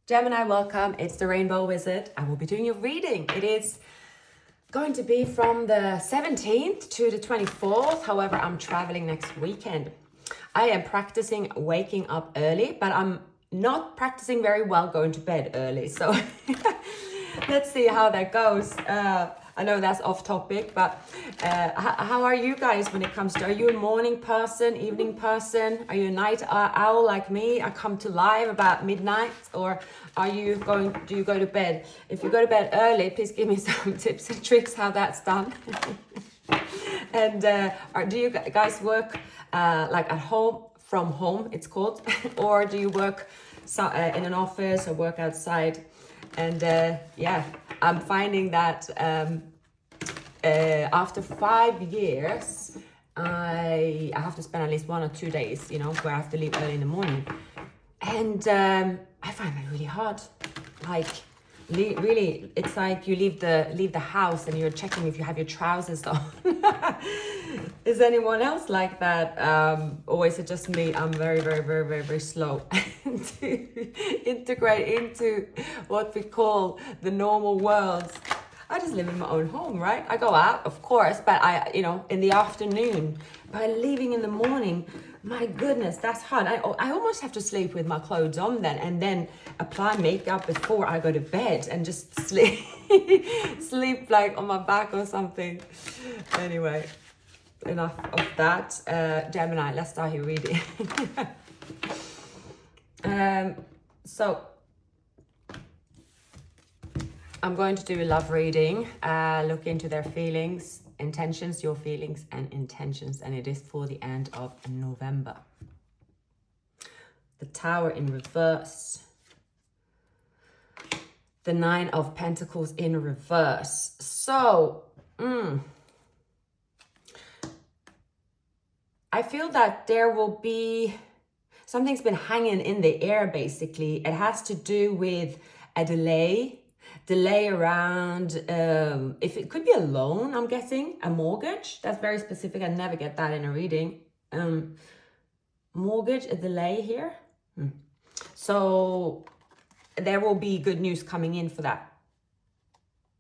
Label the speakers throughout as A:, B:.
A: Gemini, welcome. It's the Rainbow Wizard. I will be doing your reading. It is going to be from the 17th to the 24th. However, I'm traveling next weekend. I am practicing waking up early, but I'm not practicing very well going to bed early. So let's see how that goes. I know that's off topic, but how are you guys when it comes to, are you a morning person, evening person? Are you a night owl like me? I come to live about midnight, or do you go to bed? If you go to bed early, please give me some tips and tricks how that's done. And do you guys work like at home, from home it's called, or do you work in an office or work outside? And yeah, I'm finding that after 5 years, I have to spend at least 1 or 2 days, where I have to leave early in the morning. And I find that really hard. Like, really, it's like you leave the house and you're checking if you have your trousers on. Is anyone else like that? Or is it just me? I'm very, very, very, very, very slow to integrate into what we call the normal world. I just live in my own home, right? I go out, of course, but in the afternoon. By leaving in the morning, my goodness, that's hard. I almost have to sleep with my clothes on then, and then apply makeup before I go to bed and just sleep, sleep like on my back or something. Anyway, enough of that. Gemini, let's start your reading. So I'm going to do a love reading, look into their feelings, intentions, your feelings and intentions, and it is for the end of November. The Tower in reverse. The Nine of Pentacles in reverse. So, I feel that there will be, something's been hanging in the air basically. It has to do with a delay around, if it could be a loan, I'm guessing, a mortgage. That's very specific. I never get that in a reading. Mortgage, a delay here. So there will be good news coming in for that.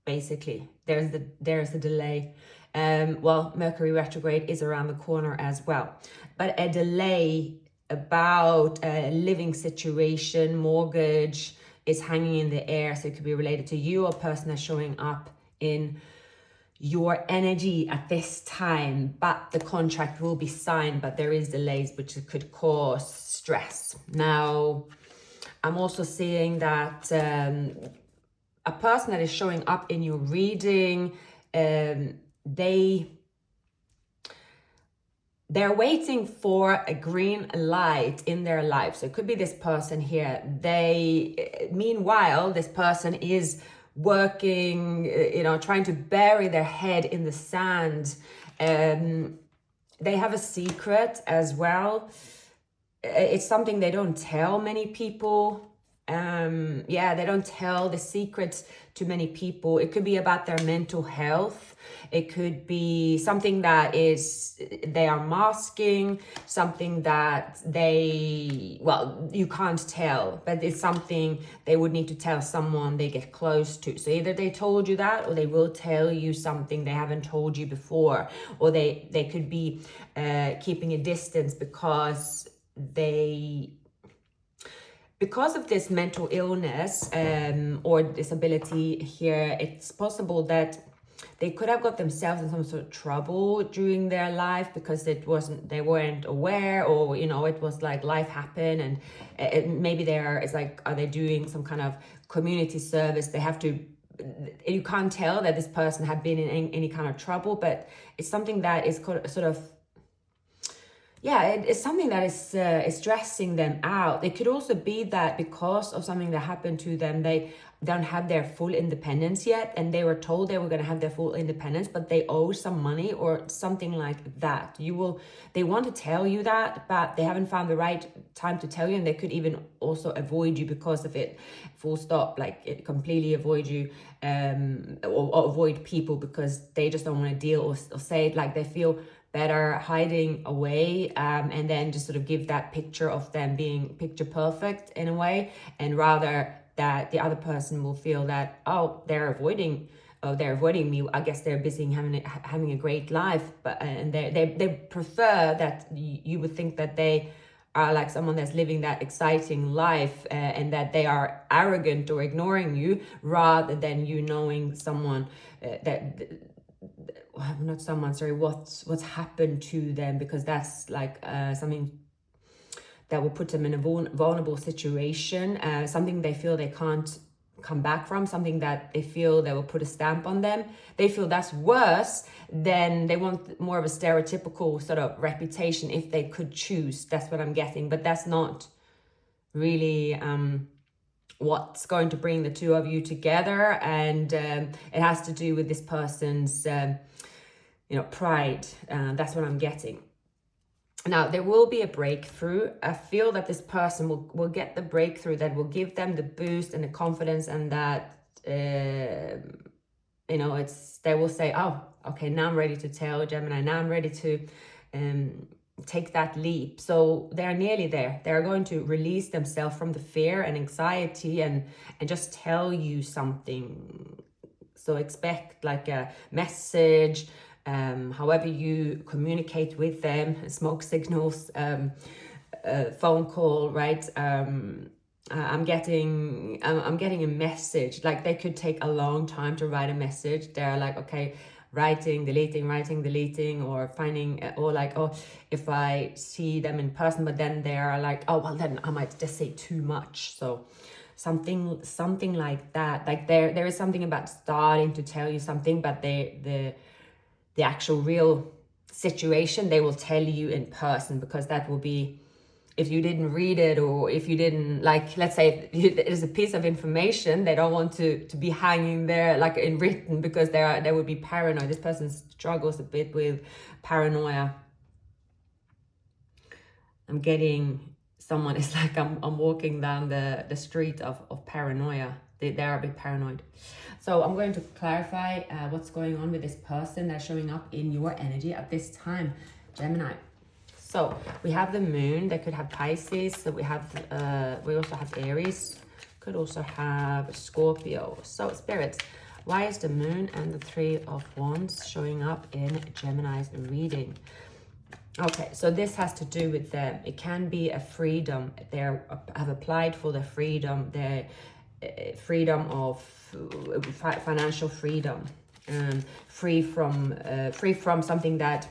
A: Basically, there's a delay. Well, Mercury retrograde is around the corner as well, but a delay about a living situation, mortgage, is hanging in the air. So it could be related to you or a person that's showing up in your energy at this time, but the contract will be signed, but there is delays which could cause stress. Now, I'm also seeing that a person that is showing up in your reading, they're waiting for a green light in their life. So it could be this person here. Meanwhile, this person is working, trying to bury their head in the sand. They have a secret as well. It's something they don't tell many people. They don't tell the secrets to many people. It could be about their mental health. It could be something that they are masking, something that you can't tell, but it's something they would need to tell someone they get close to. So either they told you that, or they will tell you something they haven't told you before, or they could be keeping a distance because of this mental illness or disability here. It's possible that they could have got themselves in some sort of trouble during their life because they weren't aware, or it was like life happened, and maybe are they doing some kind of community service? You can't tell that this person had been in any kind of trouble, but it's something that is sort of, it's something that is stressing them out. It could also be that because of something that happened to them, they don't have their full independence yet, and they were told they were going to have their full independence, but they owe some money or something like that. They want to tell you that, but they haven't found the right time to tell you, and they could even also avoid you because of it. Full stop. Like, it completely avoid you, or avoid people because they just don't want to deal or say it. Like, they feel better hiding away, and then just sort of give that picture of them being picture perfect in a way, and rather that the other person will feel that, oh, they're avoiding me. I guess they're busy having a great life, but and they prefer that you would think that they are like someone that's living that exciting life, and that they are arrogant or ignoring you, rather than you knowing someone not someone, sorry, what's happened to them, because that's like something that will put them in a vulnerable situation, something they feel they can't come back from, something that they feel that will put a stamp on them. They feel that's worse, then they want more of a stereotypical sort of reputation if they could choose. That's what I'm getting, but that's not really what's going to bring the two of you together. And it has to do with this person's pride. That's what I'm getting. Now, there will be a breakthrough. I feel that this person will get the breakthrough that will give them the boost and the confidence, and that, they will say, oh, okay, now I'm ready to tell Gemini, now I'm ready to take that leap. So they're nearly there. They're going to release themselves from the fear and anxiety and just tell you something. So expect like a message, however you communicate with them, smoke signals, phone call, right? I'm getting a message. Like they could take a long time to write a message. They're like, okay, writing, deleting, or finding, or like, oh, if I see them in person, but then they're like, oh, well, then I might just say too much. So something like that. Like there is something about starting to tell you something, but the actual real situation they will tell you in person, because that will be, if you didn't read it, or if you didn't, like, let's say it is a piece of information, they don't want to be hanging there like in written, because they would be paranoid. This person struggles a bit with paranoia. I'm getting someone, it's like I'm walking down the street of paranoia. They're a bit paranoid. So I'm going to clarify what's going on with this person that's showing up in your energy at this time, Gemini. So we have the moon. They could have Pisces. So we also have Aries. Could also have Scorpio. So spirits, why is the moon and the Three of Wands showing up in Gemini's reading? Okay, so this has to do with them. It can be a freedom. They have applied for the freedom. Their freedom of financial freedom, free from something that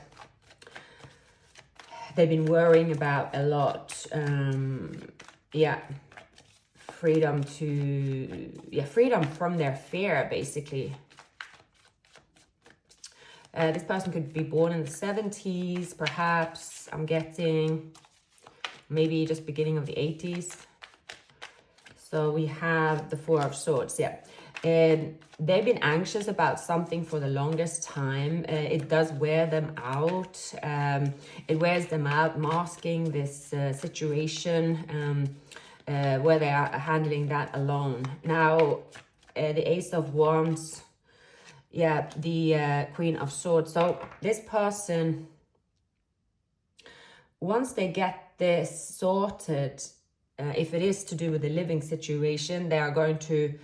A: they've been worrying about a lot. Freedom from their fear, basically. This person could be born in the 70s, perhaps. I'm getting maybe just beginning of the 80s. So we have the Four of Swords, yeah. And they've been anxious about something for the longest time. It does wear them out. It wears them out, masking this situation where they are handling that alone. Now, the Ace of Wands, yeah, the Queen of Swords. So this person, once they get this sorted, if it is to do with the living situation, they are going to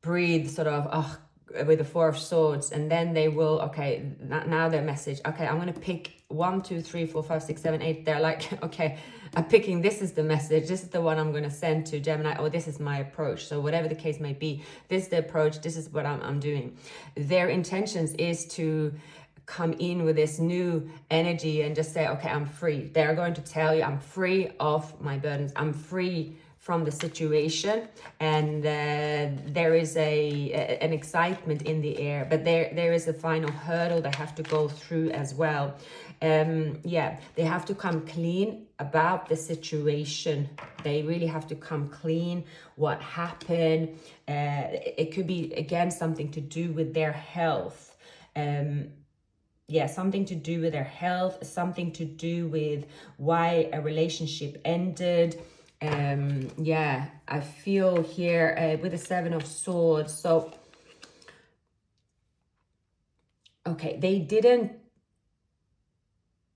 A: breathe sort of with the Four of Swords, and then they will, okay, now their message, okay, I'm going to pick 1, 2, 3, 4, 5, 6, 7, 8. They're like, okay, I'm picking, this is the message, this is the one I'm going to send to Gemini, or this is my approach. So whatever the case may be, this is the approach, this is what I'm doing. Their intentions is to come in with this new energy and just say, okay, I'm free. They're going to tell you, I'm free of my burdens, I'm free from the situation, and there is an excitement in the air, but there is a final hurdle they have to go through as well. They have to come clean about the situation. They really have to come clean. What happened? It could be, again, something to do with their health. Something to do with their health, something to do with why a relationship ended. I feel here with the Seven of Swords. So, okay, they didn't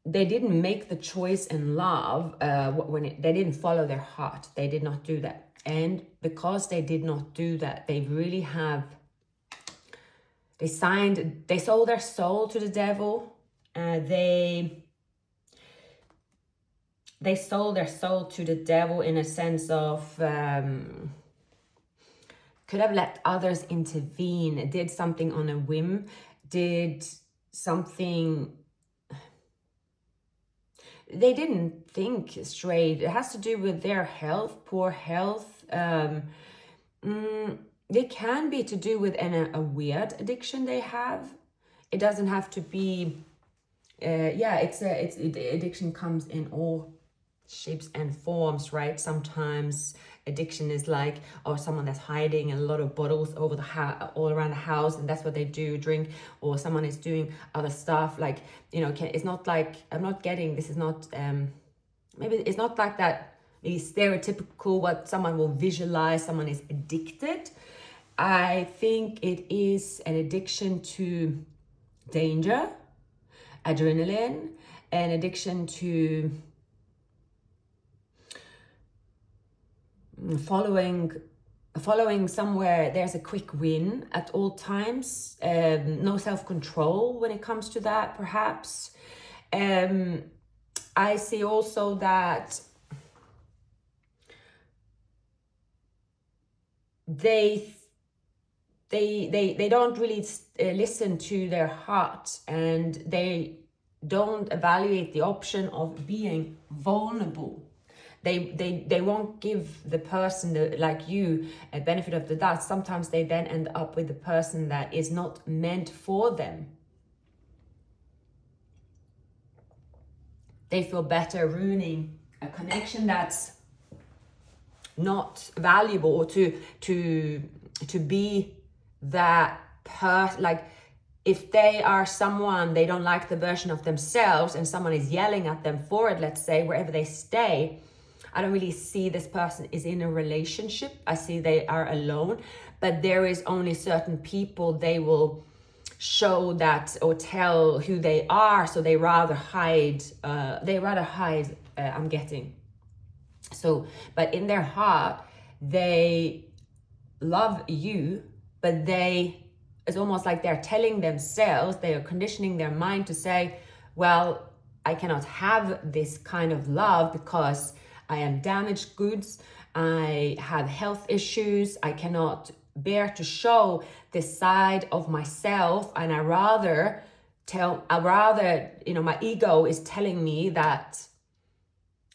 A: make the choice in love they didn't follow their heart. They did not do that. And because they did not do that, they really have, they sold their soul to the devil. They sold their soul to the devil in a sense of could have let others intervene, did something on a whim, did something they didn't think straight. It has to do with their health, poor health. It can be to do with a weird addiction they have. It doesn't have to be. Addiction comes in all shapes and forms, right? Sometimes addiction is like, or someone that's hiding a lot of bottles over the all around the house, and that's what they do, drink. Or someone is doing other stuff, like, you know, it's not like, I'm not getting, this is not maybe it's not like that, maybe stereotypical what someone will visualize someone is addicted. I think it is an addiction to danger, adrenaline, an addiction to following somewhere. There's a quick win at all times, no self-control when it comes to that, perhaps. I see also that they don't really listen to their heart, and they don't evaluate the option of being vulnerable. They won't give the person like you a benefit of the doubt. Sometimes they then end up with the person that is not meant for them. They feel better ruining a connection that's not valuable, or to be that person. Like, if they are someone, they don't like the version of themselves, and someone is yelling at them for it, let's say, wherever they stay, I don't really see this person is in a relationship. I see they are alone, but there is only certain people they will show that or tell who they are. So they rather hide, I'm getting. So, but in their heart, they love you, but it's almost like they're telling themselves, they are conditioning their mind to say, well, I cannot have this kind of love because I am damaged goods, I have health issues, I cannot bear to show this side of myself, and I rather, my ego is telling me that,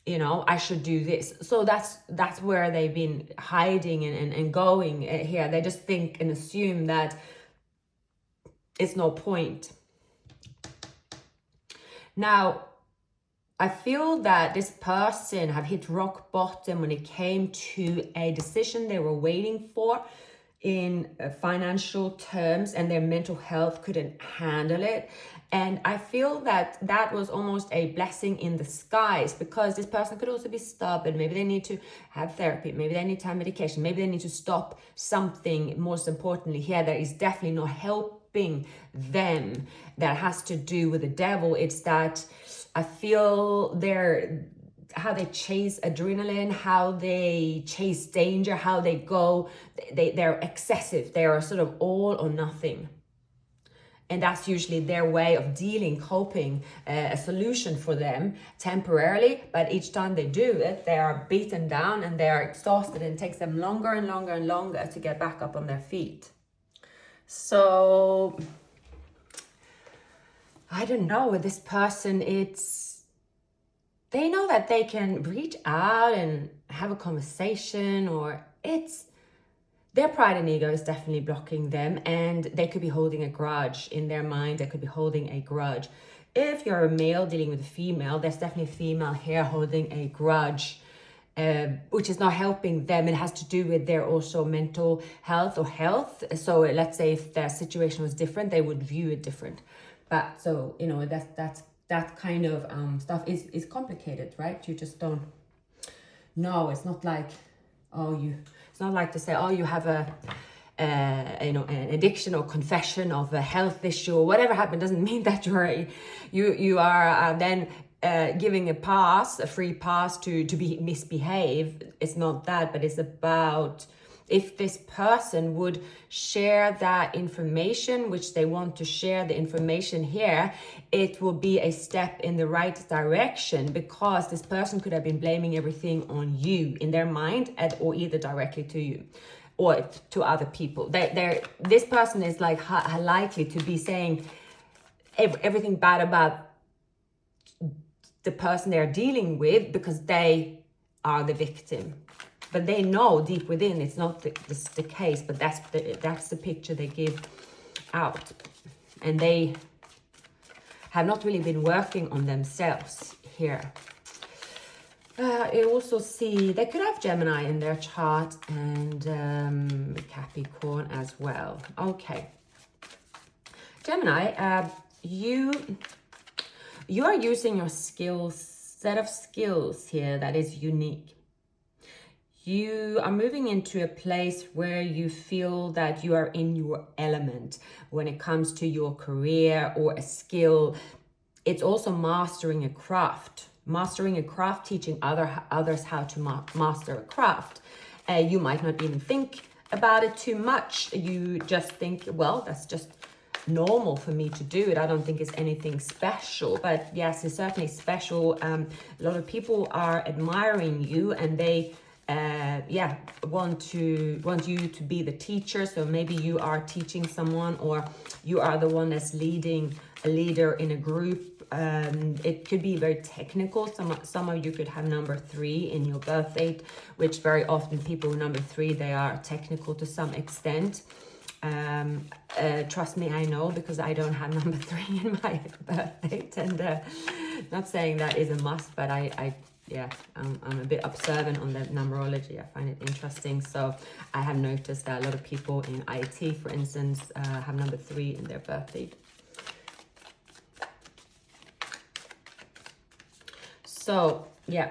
A: I should do this. So that's where they've been hiding and going here. They just think and assume that it's no point. Now, I feel that this person have hit rock bottom when it came to a decision they were waiting for in financial terms, and their mental health couldn't handle it. And I feel that that was almost a blessing in disguise, because this person could also be stubborn. Maybe they need to have therapy. Maybe they need to have medication. Maybe they need to stop something. Most importantly here, that is definitely not helping them, that has to do with the devil. It's that I feel how they chase adrenaline, how they chase danger, how they go, they're excessive. They are sort of all or nothing. And that's usually their way of coping, a solution for them temporarily. But each time they do it, they are beaten down and they are exhausted, and it takes them longer and longer and longer to get back up on their feet. So I don't know, with this person, they know that they can reach out and have a conversation, or their pride and ego is definitely blocking them, and they could be holding a grudge in their mind. They could be holding a grudge. If you're a male dealing with a female, there's definitely a female here holding a grudge, which is not helping them. It has to do with their also mental health or health. So let's say if their situation was different, they would view it different. But so, that kind of stuff is complicated, right? You just don't know. It's not like, it's not like to say, you have an addiction or confession of a health issue or whatever happened. Doesn't mean that you are then giving a free pass to be misbehave. It's not that, but it's about if this person would share that information, which they want to share the information here, it will be a step in the right direction, because this person could have been blaming everything on you in their mind, or either directly to you or to other people. This person is like likely to be saying everything bad about the person they're dealing with because they are the victim. But they know deep within it's not the case, but that's the picture they give out. And they have not really been working on themselves here. I also see they could have Gemini in their chart and Capricorn as well. Okay. Gemini, you are using your set of skills here that is unique. You are moving into a place where you feel that you are in your element when it comes to your career or a skill. It's also mastering a craft. Mastering a craft, teaching others how to master a craft. You might not even think about it too much. You just think, well, that's just normal for me to do it. I don't think it's anything special, but yes, it's certainly special. A lot of people are admiring you, and they want you to be the teacher. So maybe you are teaching someone, or you are the one that's a leader in a group. It could be very technical. Some of you could have number 3 in your birth date, which very often people with number 3, they are technical to some extent. Trust me, I know, because I don't have number 3 in my birth date, and not saying that is a must, but I'm a bit observant on the numerology. I find it interesting. So I have noticed that a lot of people in IT, for instance, have number 3 in their birth date. So yeah,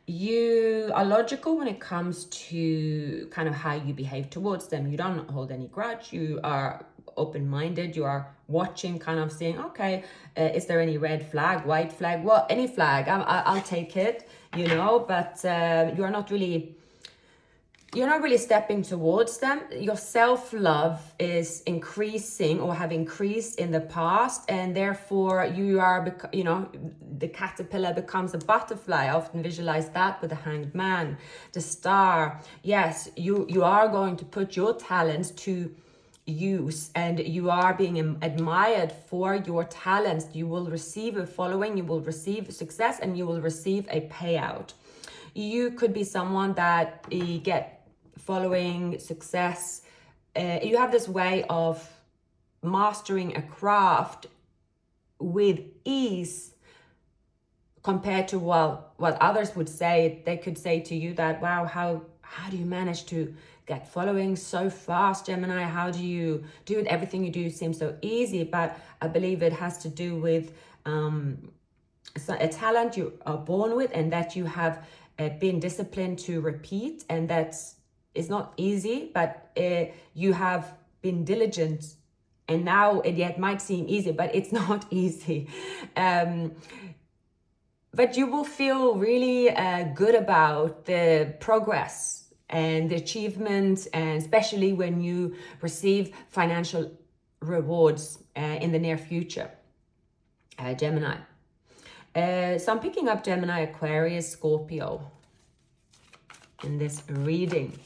A: you are logical when it comes to kind of how you behave towards them. You don't hold any grudge. You are open-minded. You are watching, kind of saying, okay, is there any red flag, white flag? Well, any flag, I'll take it, you know. But you're not really stepping towards them. Your self-love is increasing, or have increased in the past, and therefore you are, the caterpillar becomes a butterfly. I often visualize that with the Hanged Man, the star. Yes, you are going to put your talents to use, and you are being admired for your talents. You will receive a following, you will receive success, and you will receive a payout. You could be someone that get following, success. You have this way of mastering a craft with ease compared to what others would say. They could say to you that, wow, how do you manage to get following so fast, Gemini? How do you do it? Everything you do seems so easy. But I believe it has to do with a talent you are born with, and that you have been disciplined to repeat, and that's not easy, but you have been diligent, and now it might seem easy, but it's not easy. But you will feel really good about the progress and the achievement, and especially when you receive financial rewards in the near future, Gemini. So I'm picking up Gemini, Aquarius, Scorpio in this reading.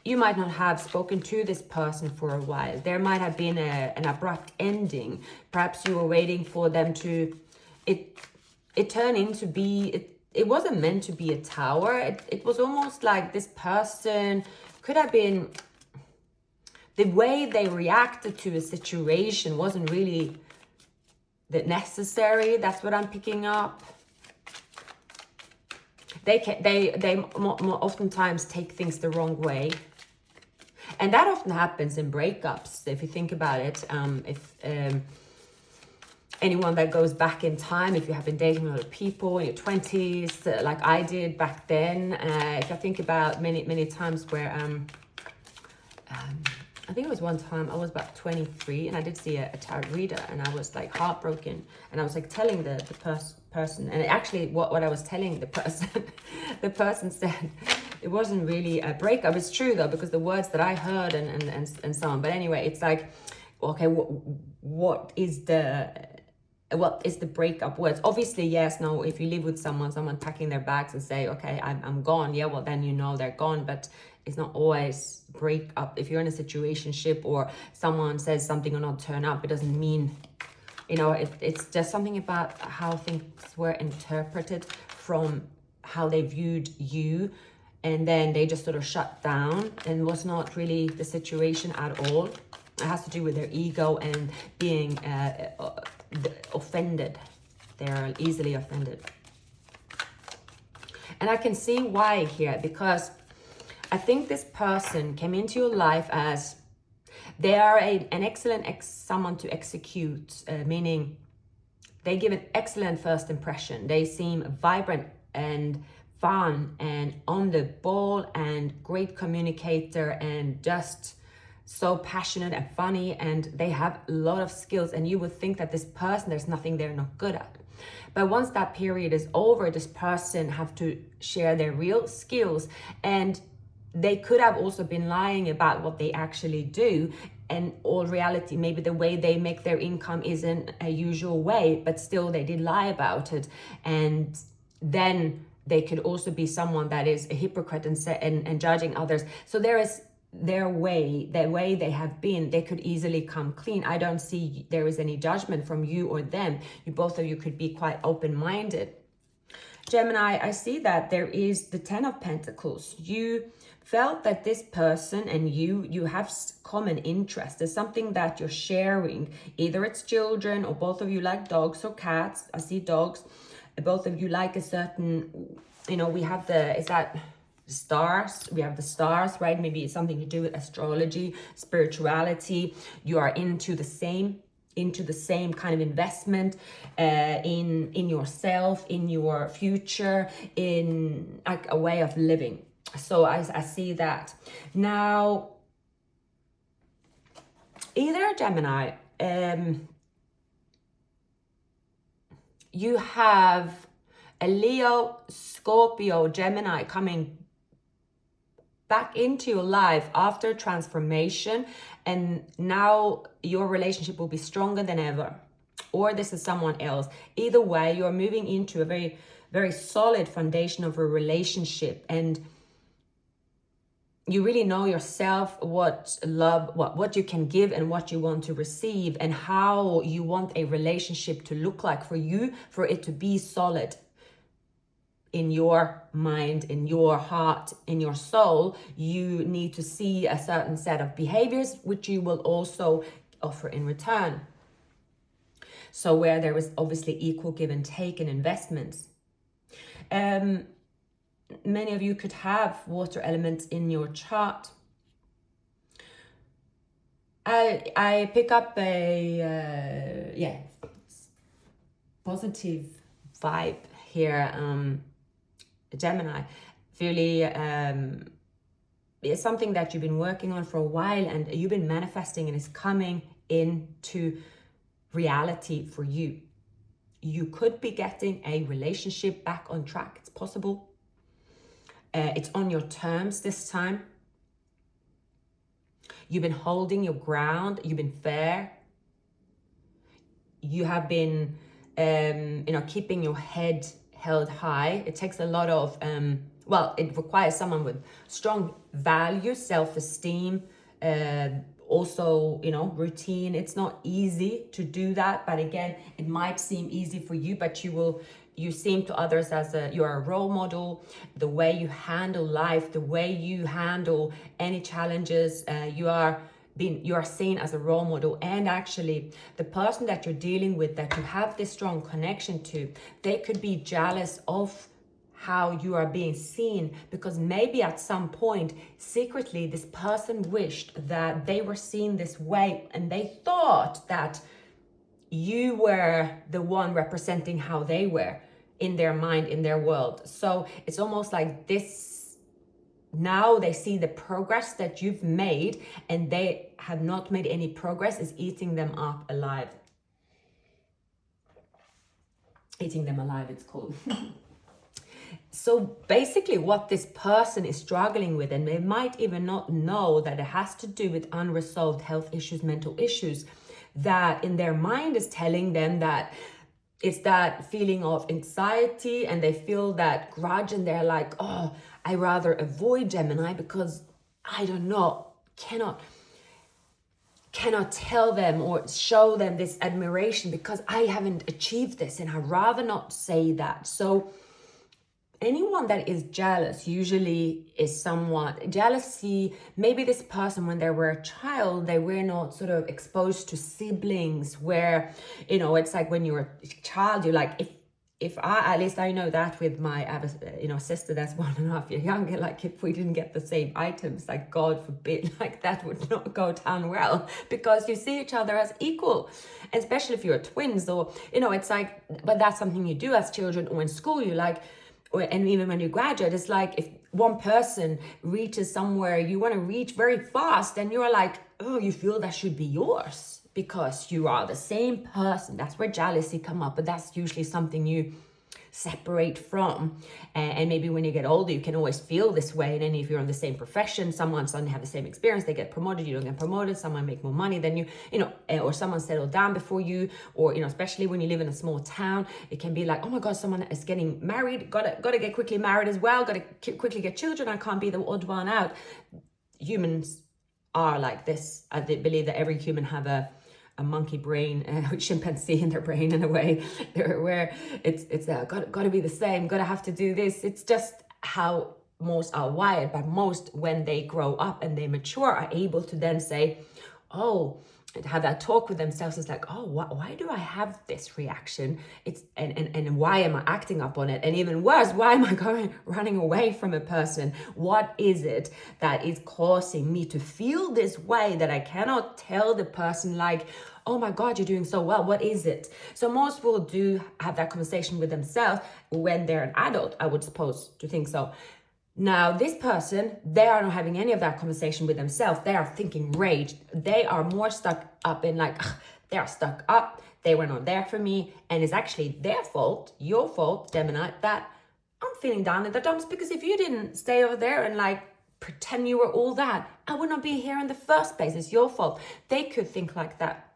A: You might not have spoken to this person for a while. There might have been an abrupt ending. Perhaps you were waiting for them to... It turned into be... It wasn't meant to be a tower. It was almost like this person could have been... The way they reacted to a situation wasn't really necessary. That's what I'm picking up. They more oftentimes take things the wrong way. And that often happens in breakups, if you think about it. Anyone that goes back in time, if you have been dating a lot of people in your 20s, like I did back then, if I think about many times where I think it was one time I was about 23 and I did see a tarot reader, and I was like heartbroken, and I was like telling the person, and actually what I was telling the person, the person said it wasn't really a breakup. It's true though, because the words that I heard and so on. But anyway, it's like, okay, what is the breakup words? Obviously, yes, no, if you live with someone packing their bags and say, okay, I'm gone, yeah, well, then you know they're gone. But it's not always break up. If you're in a situationship or someone says something or not turn up, it doesn't mean, you know, it's just something about how things were interpreted from how they viewed you, and then they just sort of shut down, and was not really the situation at all. It has to do with their ego and being offended. They're easily offended. And I can see why here, because I think this person came into your life as they are an excellent someone to execute, meaning they give an excellent first impression. They seem vibrant and fun and on the ball and great communicator and just so passionate and funny, and they have a lot of skills, and you would think that this person, there's nothing they're not good at. But once that period is over, this person have to share their real skills, and they could have also been lying about what they actually do. And all reality, maybe the way they make their income isn't a usual way, but still they did lie about it. And then they could also be someone that is a hypocrite and judging others. So there is the way they have been, they could easily come clean. I don't see there is any judgment from you or them. Both of you could be quite open-minded. Gemini, I see that there is the 10 of Pentacles. You felt that this person and you have common interest. There's something that you're sharing. Either it's children, or both of you like dogs or cats. I see dogs. Both of you like a certain, you know, we have is that stars? We have the stars, right? Maybe it's something to do with astrology, spirituality. You are into the same kind of investment in yourself, in your future, in like a way of living. So I see that. Now, either Gemini, you have a Leo, Scorpio, Gemini coming back into your life after transformation, and now your relationship will be stronger than ever. Or this is someone else. Either way, you're moving into a very, very solid foundation of a relationship, and you really know yourself, what you can give and what you want to receive, and how you want a relationship to look like for you, for it to be solid in your mind, in your heart, in your soul. You need to see a certain set of behaviors, which you will also offer in return. So where there is obviously equal give and take in investments. Many of you could have water elements in your chart. I pick up a positive vibe here, Gemini. Really, it's something that you've been working on for a while, and you've been manifesting, and it's coming into reality for you. You could be getting a relationship back on track. It's possible. It's on your terms this time. You've been holding your ground. You've been fair. You have been, keeping your head held high. It takes a lot of, it requires someone with strong values, self-esteem, also, routine. It's not easy to do that, but again, it might seem easy for you, but you seem to others as you're a role model. The way you handle life, the way you handle any challenges, you are seen as a role model. And actually, the person that you're dealing with, that you have this strong connection to, they could be jealous of how you are being seen, because maybe at some point secretly this person wished that they were seen this way, and they thought that you were the one representing how they were in their mind, in their world. So it's almost like this now they see the progress that you've made, and they have not made any progress, is eating them up alive. Eating them alive, it's called. So basically what this person is struggling with, and they might even not know that it has to do with unresolved health issues, mental issues, that in their mind is telling them that it's that feeling of anxiety, and they feel that grudge, and they're like, oh, I rather avoid Gemini because I don't know, cannot tell them or show them this admiration because I haven't achieved this, and I'd rather not say that. So anyone that is jealous usually is somewhat jealousy. Maybe this person, when they were a child, they were not sort of exposed to siblings, where, you know, it's like when you're a child, you're like, if I, at least I know that with my, I have a, you know, sister that's 1.5 years younger, like if we didn't get the same items, like God forbid, like that would not go down well, because you see each other as equal, especially if you're twins, or, you know, it's like, but that's something you do as children, or in school, you like, and even when you graduate, it's like if one person reaches somewhere you want to reach very fast, and you're like, oh, you feel that should be yours because you are the same person. That's where jealousy come up, but that's usually something you separate from. And maybe when you get older, you can always feel this way. And then if you're in the same profession, someone suddenly have the same experience, they get promoted, you don't get promoted, someone make more money than you, you know, or someone settled down before you, or, you know, especially when you live in a small town, it can be like, oh my God, someone is getting married, gotta get quickly married as well, gotta quickly get children, I can't be the odd one out. Humans are like this. I believe that every human have a monkey brain, chimpanzee in their brain in a way, where it's gotta be the same, gotta have to do this. It's just how most are wired. But most, when they grow up and they mature, are able to then say, oh, and have that talk with themselves. It's like, oh, why do I have this reaction? It's and why am I acting up on it? And even worse, why am I running away from a person? What is it that is causing me to feel this way, that I cannot tell the person, like, oh my God, you're doing so well. What is it? So most people do have that conversation with themselves when they're an adult, I would suppose to think so. Now, this person, they are not having any of that conversation with themselves. They are thinking rage. They are more stuck up in like, they are stuck up. They were not there for me. And it's actually their fault, your fault, Gemini, that I'm feeling down in the dumps, because if you didn't stay over there and like pretend you were all that, I would not be here in the first place. It's your fault. They could think like that.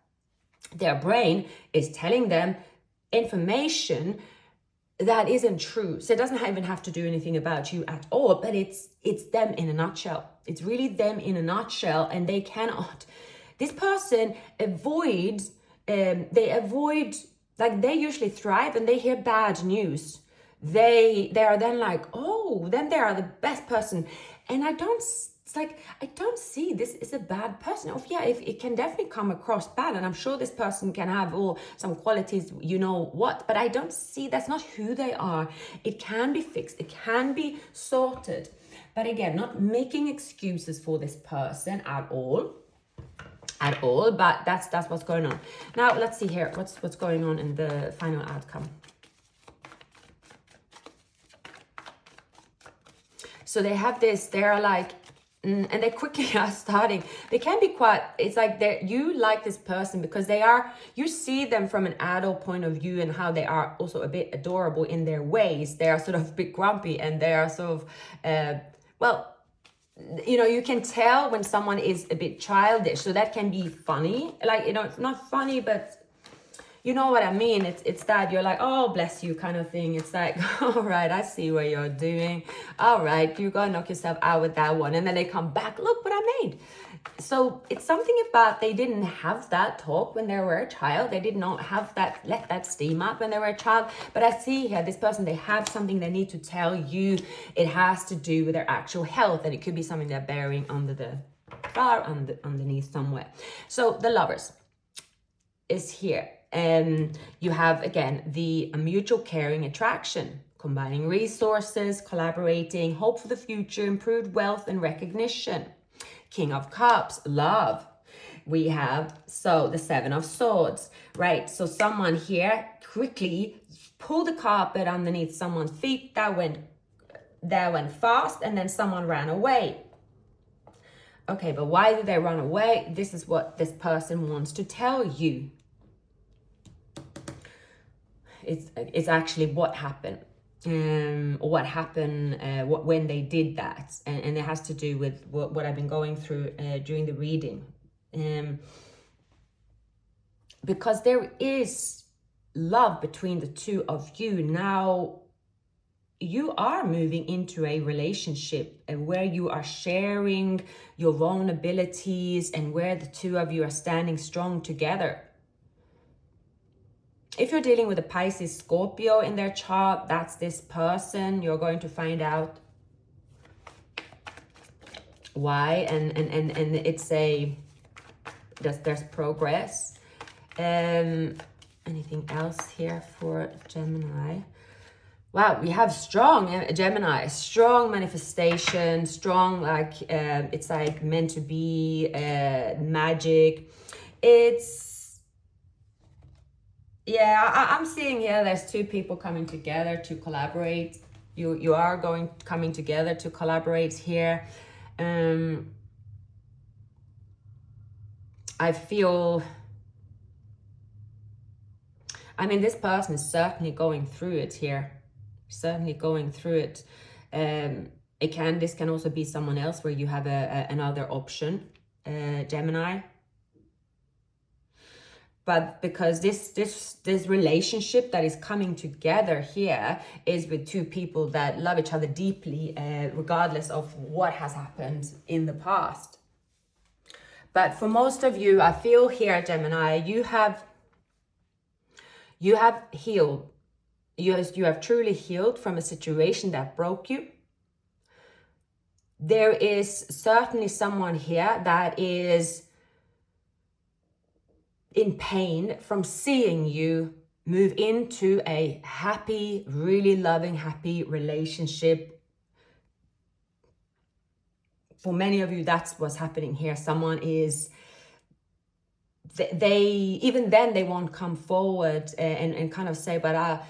A: Their brain is telling them information that isn't true. So it doesn't even have to do anything about you at all, but it's them in a nutshell. It's really them in a nutshell, and they cannot. This person avoids, like they usually thrive and they hear bad news. They are then like, oh, then they are the best person. And it's like, I don't see this is a bad person. Oh yeah, it can definitely come across bad, and I'm sure this person can have some qualities, you know what, but I don't see, that's not who they are. It can be fixed, it can be sorted. But again, not making excuses for this person at all, but that's what's going on. Now let's see here, what's going on in the final outcome. So they have this, they're like, and they quickly are starting. They can be quite, it's like you like this person because you see them from an adult point of view, and how they are also a bit adorable in their ways. They are sort of a bit grumpy, and they are sort of, well, you know, you can tell when someone is a bit childish. So that can be funny. Like, you know, it's not funny, but you know what I mean? It's that you're like, oh, bless you kind of thing. It's like, all right, I see what you're doing. All right, you gotta knock yourself out with that one. And then they come back, look what I made. So it's something about they didn't have that talk when they were a child. They did not have that, let that steam up when they were a child. But I see here, this person, they have something they need to tell you. It has to do with their actual health. And it could be something they're bearing under the bar, underneath somewhere. So the Lovers is here. You have, again, the mutual caring attraction, combining resources, collaborating, hope for the future, improved wealth and recognition. King of Cups, love. We have, so the Seven of Swords, right? So someone here quickly pulled the carpet underneath someone's feet. That went that went fast, and then someone ran away. Okay, but why did they run away? This is what this person wants to tell you. It's actually what happened. What happened when they did that, and it has to do with what I've been going through during the reading, because there is love between the two of you. Now you are moving into a relationship where you are sharing your vulnerabilities and where the two of you are standing strong together. If you're dealing with a Pisces Scorpio in their chart, that's this person. You're going to find out why, and it's there's progress. Anything else here for Gemini? Wow, we have strong Gemini, strong manifestation, strong, like it's like meant to be, magic. I'm seeing here there's two people coming together to collaborate. You are coming together to collaborate here. I feel, this person is certainly going through it here. Certainly going through it. This can also be someone else where you have another option, Gemini. But because this relationship that is coming together here is with two people that love each other deeply, regardless of what has happened in the past. But for most of you, I feel here, Gemini, you have healed. You have truly healed from a situation that broke you. There is certainly someone here that is in pain from seeing you move into a happy, really loving, happy relationship. For many of you, that's what's happening here. Someone is, even then they won't come forward and kind of say, but I'll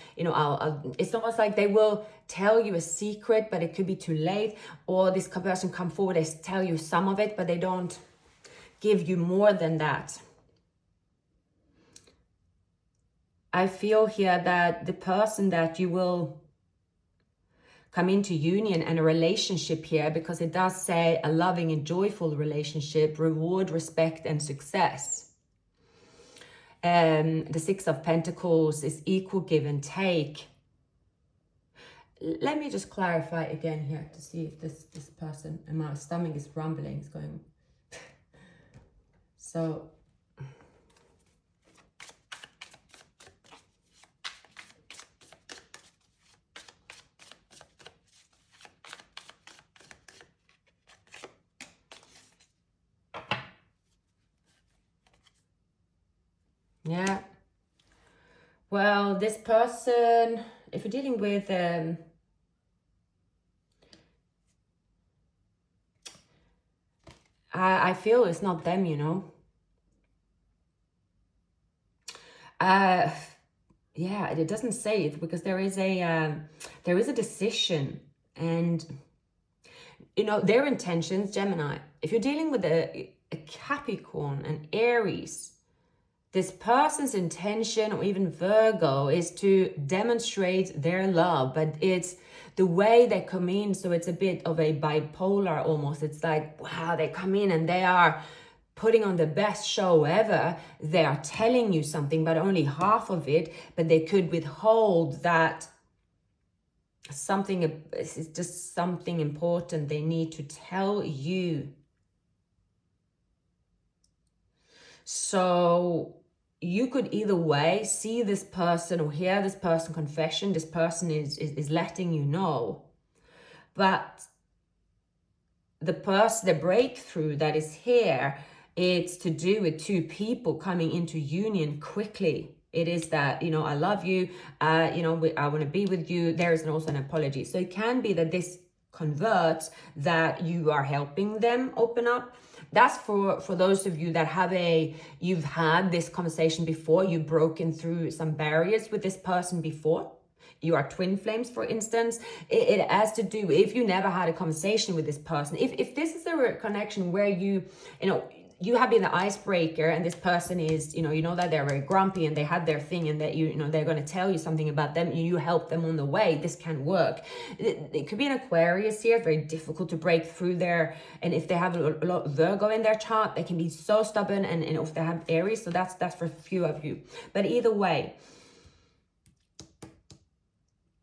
A: it's almost like they will tell you a secret, but it could be too late. Or this person come forward, they tell you some of it, but they don't give you more than that. I feel here that the person that you will come into union and a relationship here, because it does say a loving and joyful relationship, reward, respect, and success. The Six of Pentacles is equal give and take. Let me just clarify again here to see if this person, and my stomach is rumbling, it's going. So. Yeah. Well, this person, if you're dealing with I feel it's not them, yeah, it doesn't say it because there is a decision, and their intentions, Gemini. If you're dealing with a Capricorn, an Aries, this person's intention, or even Virgo, is to demonstrate their love, but it's the way they come in. So it's a bit of a bipolar almost. It's like, wow, they come in and they are putting on the best show ever. They are telling you something, but only half of it. But they could withhold that something, it's just something important they need to tell you. So you could either way see this person or hear this person confession. This person is letting you know. But the breakthrough that is here, it's to do with two people coming into union quickly. It is that, I love you, I want to be with you. There is also an apology. So it can be that this converts, that you are helping them open up. That's for those of you that you've had this conversation before, you've broken through some barriers with this person before. you are twin flames, for instance. It has to do, if you never had a conversation with this person, if this is a connection where you know, you have been the icebreaker, and this person is, you know that they're very grumpy and they had their thing, and that you know they're going to tell you something about them, you help them on the way, this can work. It could be an Aquarius here. It's very difficult to break through there, and if they have a lot of Virgo in their chart, they can be so stubborn, and if they have Aries, so that's for a few of you. But either way,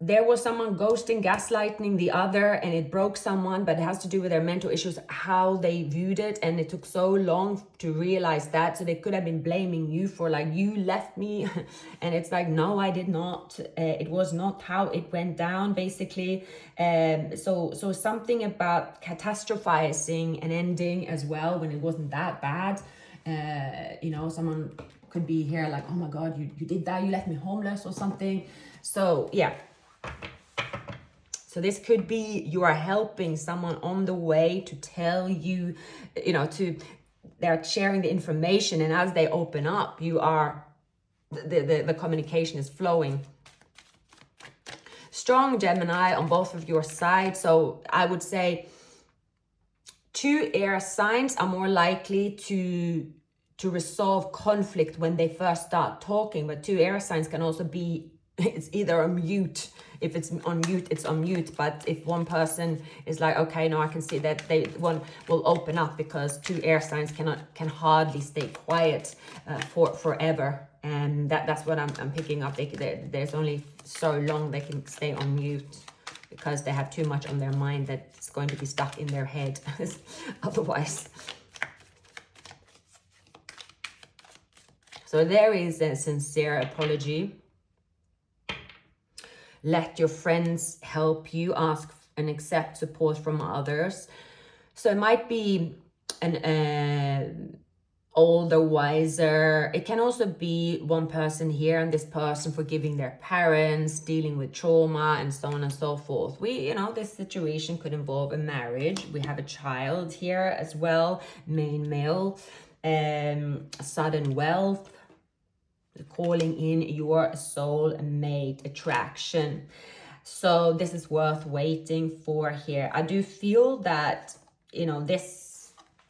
A: there was someone ghosting, gaslighting the other, and it broke someone, but it has to do with their mental issues, how they viewed it, and it took so long to realize that. So they could have been blaming you for, like, you left me, and it's like, no, I did not. It was not how it went down, basically. So something about catastrophizing an ending as well when it wasn't that bad. You know, someone could be here like, oh my God, you did that, you left me homeless or something. So yeah. So this could be you are helping someone on the way to tell you, you know, they're sharing the information, and as they open up, you are, the communication is flowing. Strong Gemini on both of your sides. So I would say 2 air signs are more likely to resolve conflict when they first start talking, but 2 air signs can also be, it's either a mute. If it's on mute, it's on mute. But if one person is like, okay, no, I can see that one will open up, because 2 air signs can hardly stay quiet for forever. And that's what I'm picking up. There's only so long they can stay on mute, because they have too much on their mind that's going to be stuck in their head otherwise. So there is a sincere apology. Let your friends help you. Ask and accept support from others. So it might be an older, wiser. It can also be one person here, and this person forgiving their parents, dealing with trauma, and so on and so forth. You know, this situation could involve a marriage. We have a child here as well, main male, sudden wealth, calling in your soulmate attraction. So this is worth waiting for here. I do feel that, you know,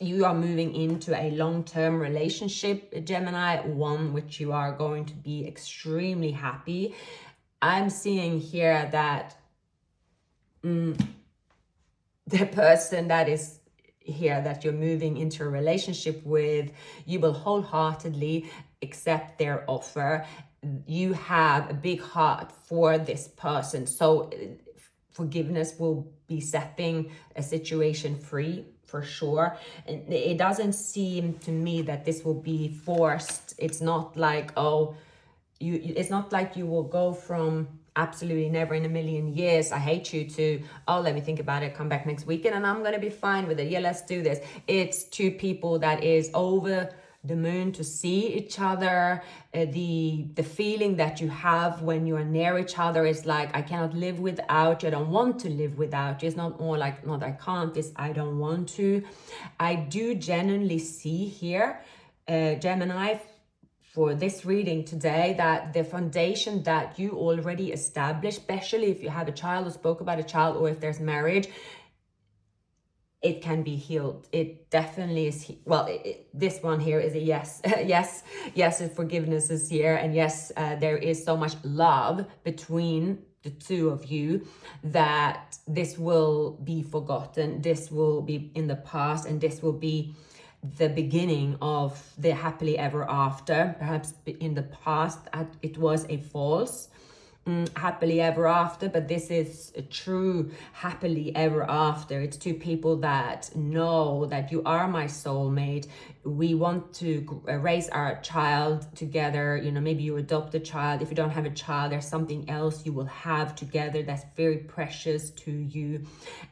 A: you are moving into a long-term relationship, Gemini, one which you are going to be extremely happy. I'm seeing here that the person that is here that you're moving into a relationship with, you will wholeheartedly accept their offer. You have a big heart for this person, so forgiveness will be setting a situation free for sure. And it doesn't seem to me that this will be forced. It's not like, oh, it's not like you will go from absolutely never in a million years, I hate you, to, oh, let me think about it, come back next weekend and I'm gonna be fine with it, yeah, let's do this. It's 2 people that is over the moon to see each other. The feeling that you have when you are near each other is like, I cannot live without you, I don't want to live without you. It's not more like, not I can't, it's I don't want to. I do genuinely see here, Gemini, for this reading today, that the foundation that you already established, especially if you have a child or spoke about a child, or if there's marriage, it can be healed. It definitely is. Well, this one here is a yes. yes, forgiveness is here. And yes, there is so much love between the 2 of you that this will be forgotten. This will be in the past, and this will be the beginning of the happily ever after. Perhaps in the past it was a false happily ever after, but this is a true happily ever after. It's 2 people that know that you are my soulmate. We want to raise our child together. You know, maybe you adopt a child. If you don't have a child, there's something else you will have together that's very precious to you,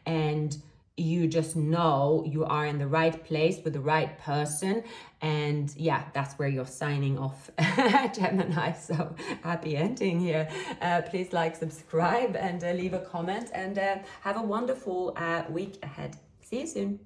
A: and you just know you are in the right place with the right person. And yeah, that's where you're signing off, Gemini. So happy ending here. Please like, subscribe, and leave a comment, and have a wonderful week ahead. See you soon.